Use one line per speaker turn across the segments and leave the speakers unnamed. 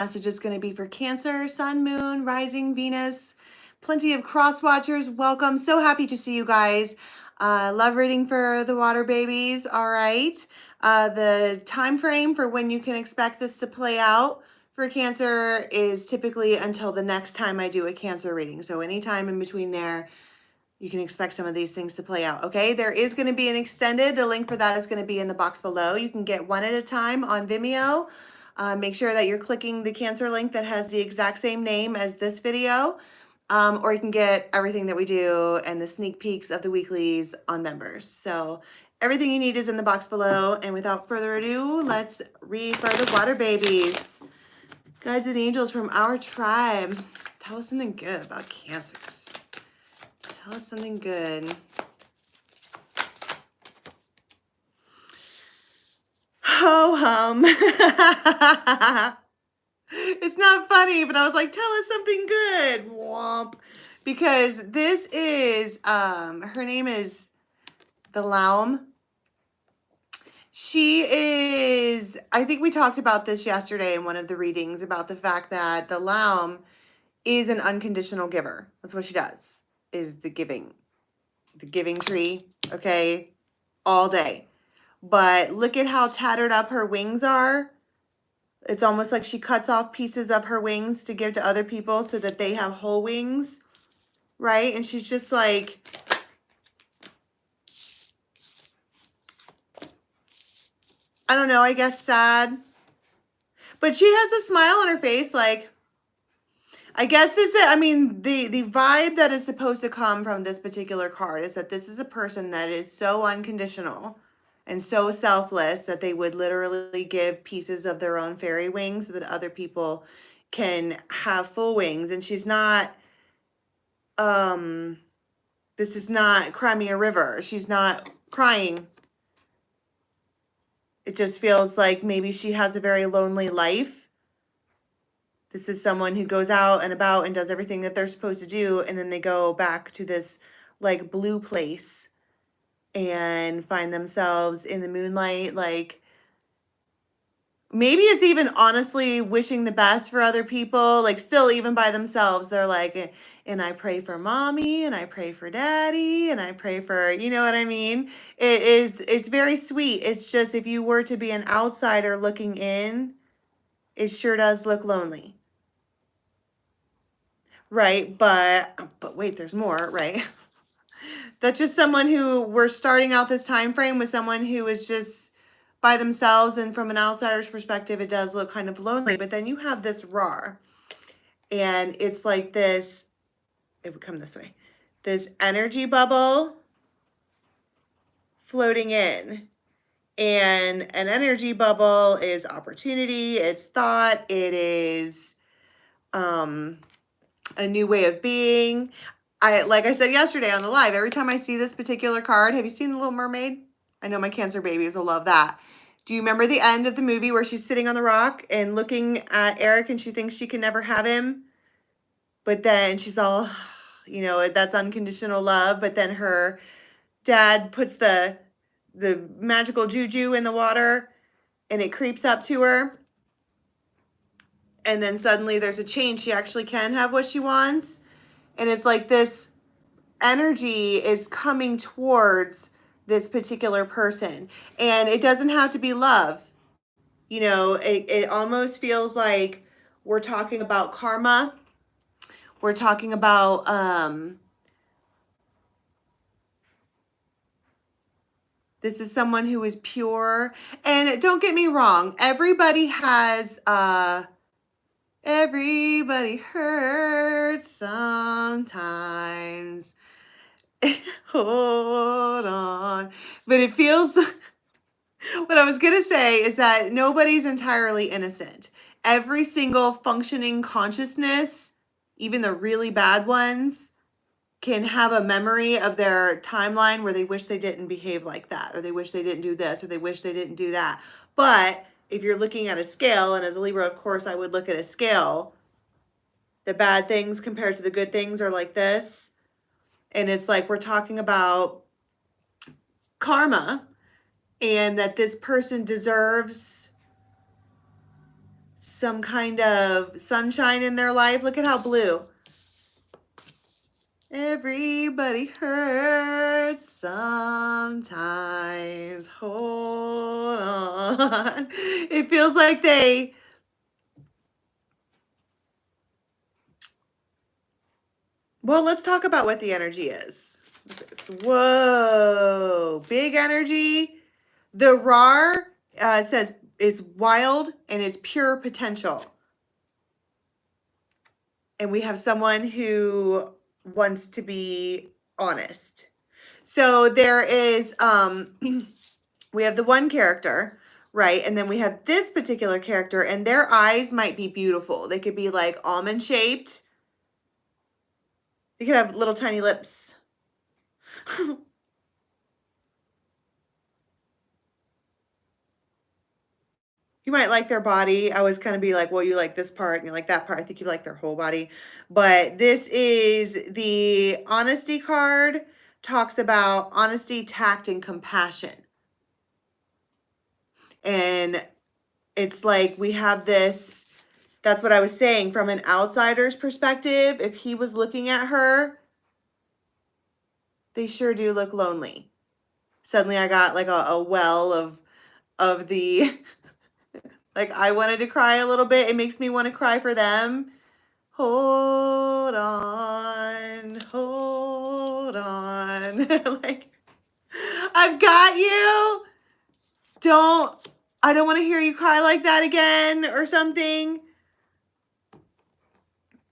message is going to be for Cancer, Sun, Moon, Rising, Venus. Plenty of cross watchers. Welcome. So happy to see you guys. Love reading for the water babies. All right. The time frame for when you can expect this to play out for Cancer is typically until the next time I do a Cancer reading. So anytime in between there, you can expect some of these things to play out. Okay. There is going to be an extended. The link for that is going to be in the box below. You can get one at a time on Vimeo. Make sure that you're clicking the Cancer link that has the exact same name as this video. Or you can get everything that we do and the sneak peeks of the weeklies on members. So everything you need is in the box below. And without further ado, let's read for the water babies. Guides and angels from our tribe. Tell us something good about Cancers. Tell us something good. Ho hum. It's not funny, but I was like, tell us something good. Womp. Because this is, her name is the Laum. She is, I think we talked about this yesterday in one of the readings about the fact that the Laum is an unconditional giver. That's what she does, is the giving tree, okay, all day. But look at how tattered up her wings are. It's almost like she cuts off pieces of her wings to give to other people so that they have whole wings, right? And she's just like, I don't know, I guess sad. But she has a smile on her face, like, I guess this is, I mean, the vibe that is supposed to come from this particular card is that this is a person that is so unconditional and so selfless that they would literally give pieces of their own fairy wings so that other people can have full wings. And she's not, this is not Cry Me a River. She's not crying. It just feels like maybe she has a very lonely life. This is someone who goes out and about and does everything that they're supposed to do, and then they go back to this like blue place and find themselves in the moonlight. Like, maybe it's even honestly wishing the best for other people, like still even by themselves. They're like, and I pray for mommy and I pray for daddy and I pray for, you know what I mean? It's very sweet. It's just, if you were to be an outsider looking in, it sure does look lonely. Right, but wait, there's more, right? That's just someone who, we're starting out this time frame with someone who is just by themselves, and from an outsider's perspective, it does look kind of lonely. But then you have this raw, and it's like this, it would come this way, this energy bubble floating in. And an energy bubble is opportunity, it's thought, it is a new way of being. Like I said yesterday on the live, every time I see this particular card, have you seen The Little Mermaid? I know my Cancer babies will love that. Do you remember the end of the movie where she's sitting on the rock and looking at Eric and she thinks she can never have him? But then she's all, you know, that's unconditional love. But then her dad puts the magical juju in the water and it creeps up to her. And then suddenly there's a change. She actually can have what she wants. And it's like this energy is coming towards this particular person. And it doesn't have to be love. You know, it almost feels like we're talking about karma. We're talking about this is someone who is pure. And don't get me wrong, everybody has everybody hurts sometimes. Hold on. But it feels, what I was going to say is that nobody's entirely innocent. Every single functioning consciousness, even the really bad ones, can have a memory of their timeline where they wish they didn't behave like that, or they wish they didn't do this, or they wish they didn't do that. But if you're looking at a scale, and as a Libra, of course, I would look at a scale, the bad things compared to the good things are like this. And it's like we're talking about karma, and that this person deserves some kind of sunshine in their life. Look at how blue. Everybody hurts sometimes. Hold on. It feels like they... Well, let's talk about what the energy is. Whoa, big energy. The RAR says it's wild and it's pure potential. And we have someone who wants to be honest. So there is, we have the one character, right? And then we have this particular character, and their eyes might be beautiful. They could be like almond shaped. They could have little tiny lips. You might like their body. I always kind of be like, well, you like this part and you like that part. I think you like their whole body. But this is the honesty card. Talks about honesty, tact, and compassion. And it's like we have this, that's what I was saying, from an outsider's perspective. If he was looking at her, they sure do look lonely. Suddenly I got like a well of the... Like, I wanted to cry a little bit. It makes me want to cry for them. Hold on. Hold on. Like, I've got you. I don't want to hear you cry like that again or something.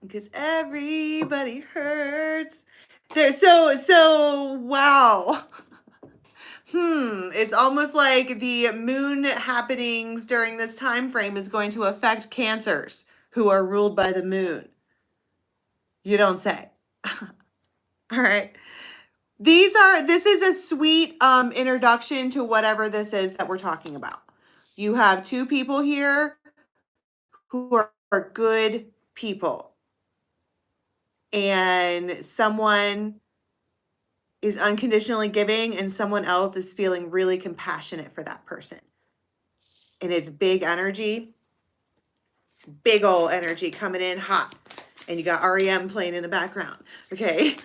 Because everybody hurts. So, wow. It's almost like the moon happenings during this time frame is going to affect Cancers who are ruled by the moon. You don't say. All right. This is a sweet introduction to whatever this is that we're talking about. You have two people here who are good people. And someone is unconditionally giving and someone else is feeling really compassionate for that person. And it's big energy, big ol' energy coming in hot. And you got REM playing in the background. Okay,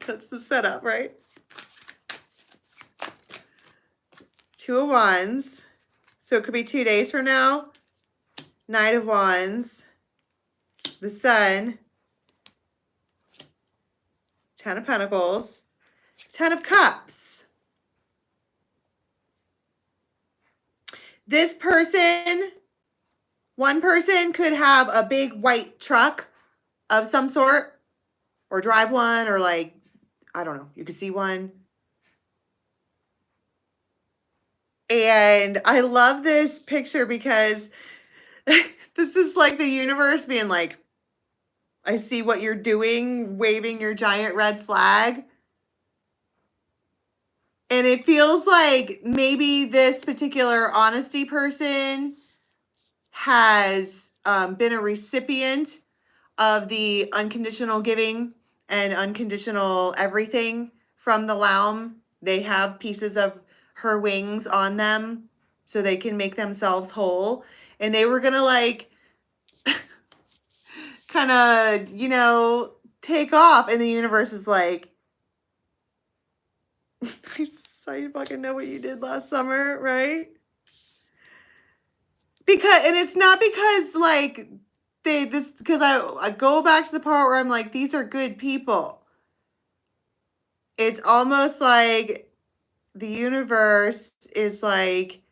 that's the setup, right? Two of Wands. So it could be 2 days from now. Knight of Wands. The Sun. 10 of Pentacles. 10 of Cups. This person, one person could have a big white truck of some sort, or drive one, or like, I don't know, you could see one. And I love this picture because this is like the universe being like, I see what you're doing, waving your giant red flag. And it feels like maybe this particular honesty person has been a recipient of the unconditional giving and unconditional everything from the Laum. They have pieces of her wings on them so they can make themselves whole. And they were going to like kind of, you know, take off. And the universe is like, I fucking know what you did last summer, right? Because, and it's not because like because I go back to the part where I'm like, these are good people. It's almost like the universe is like,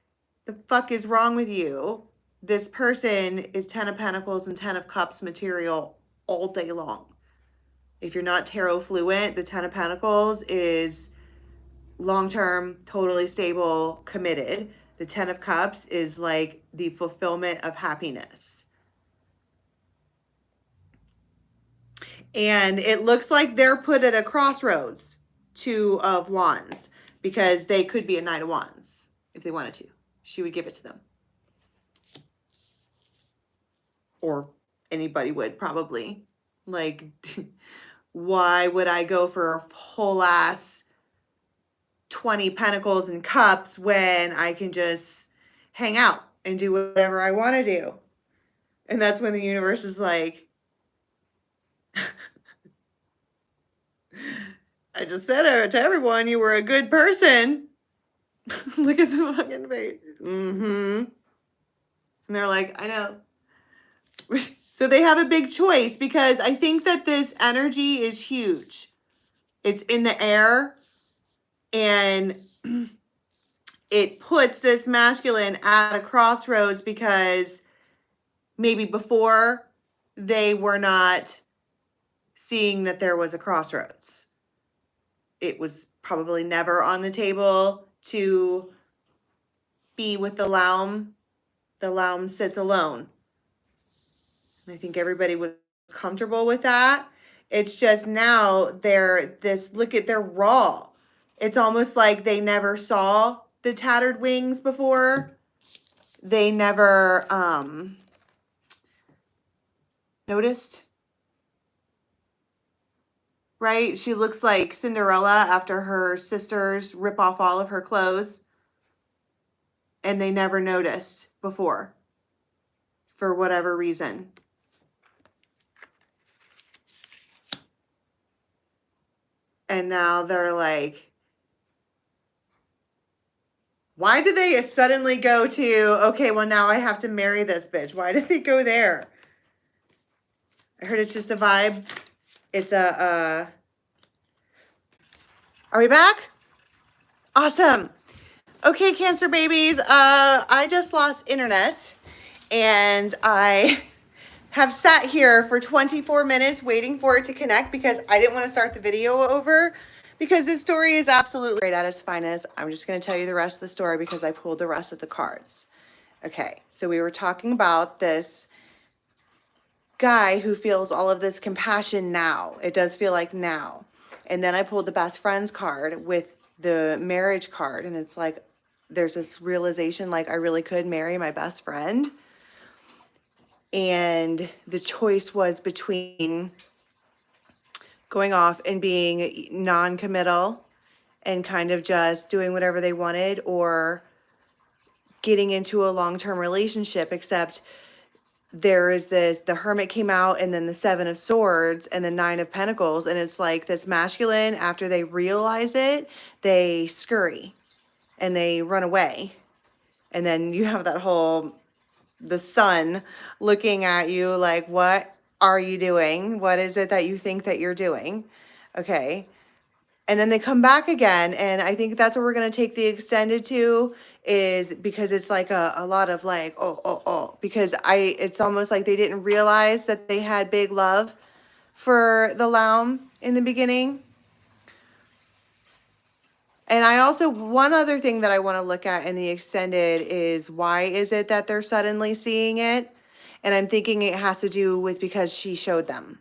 the fuck is wrong with you? This person is 10 of Pentacles and 10 of Cups material all day long. If you're not tarot fluent, the 10 of Pentacles is long-term, totally stable, committed. The 10 of Cups is like the fulfillment of happiness. And it looks like they're put at a crossroads, 2 of Wands, because they could be a Knight of Wands if they wanted to. She would give it to them. Or anybody would probably. Like, why would I go for a whole ass 20 Pentacles and Cups when I can just hang out and do whatever I want to do? And that's when the universe is like, I just said to everyone, you were a good person. Look at the fucking face. Mm-hmm. And they're like, I know. So they have a big choice because I think that this energy is huge. It's in the air and it puts this masculine at a crossroads because maybe before they were not seeing that there was a crossroads. It was probably never on the table to be with the Laum. The Laum sits alone. And I think everybody was comfortable with that. It's just now look at, they're raw. It's almost like they never saw the tattered wings before. They never noticed. Right? She looks like Cinderella after her sisters rip off all of her clothes. And they never noticed before. For whatever reason. And now they're like, why did they suddenly go to, okay, well now I have to marry this bitch. Why did they go there? I heard it's just a vibe. It's are we back? Awesome. Okay, Cancer babies. I just lost internet and I have sat here for 24 minutes waiting for it to connect because I didn't want to start the video over because this story is absolutely great at its finest. I'm just going to tell you the rest of the story because I pulled the rest of the cards. Okay, so we were talking about this guy who feels all of this compassion now. It does feel like now. And then I pulled the best friends card with the marriage card. And it's like, there's this realization like I really could marry my best friend. And the choice was between going off and being non-committal and kind of just doing whatever they wanted or getting into a long-term relationship, except there is this, the Hermit came out and then the Seven of Swords and the Nine of Pentacles. And it's like this masculine, after they realize it, they scurry and they run away. And then you have that whole, the sun looking at you like, what are you doing? What is it that you think that you're doing? Okay. And then they come back again. And I think that's what we're going to take the extended to, is because it's like a lot of like, because it's almost like they didn't realize that they had big love for the Laum in the beginning. And I also, one other thing that I want to look at in the extended is why is it that they're suddenly seeing it? And I'm thinking it has to do with because she showed them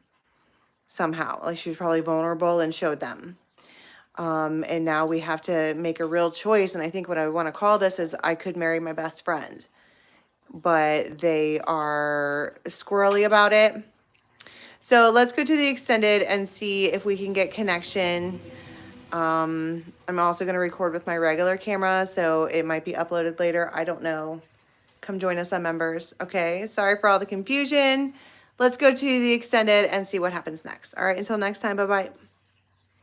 somehow. Like she was probably vulnerable and showed them. And now we have to make a real choice. And I think what I want to call this is I could marry my best friend. But they are squirrely about it. So let's go to the extended and see if we can get connection. I'm also going to record with my regular camera, so it might be uploaded later. I don't know. Come join us on members. Okay, sorry for all the confusion. Let's go to the extended and see what happens next. All right, until next time, bye-bye.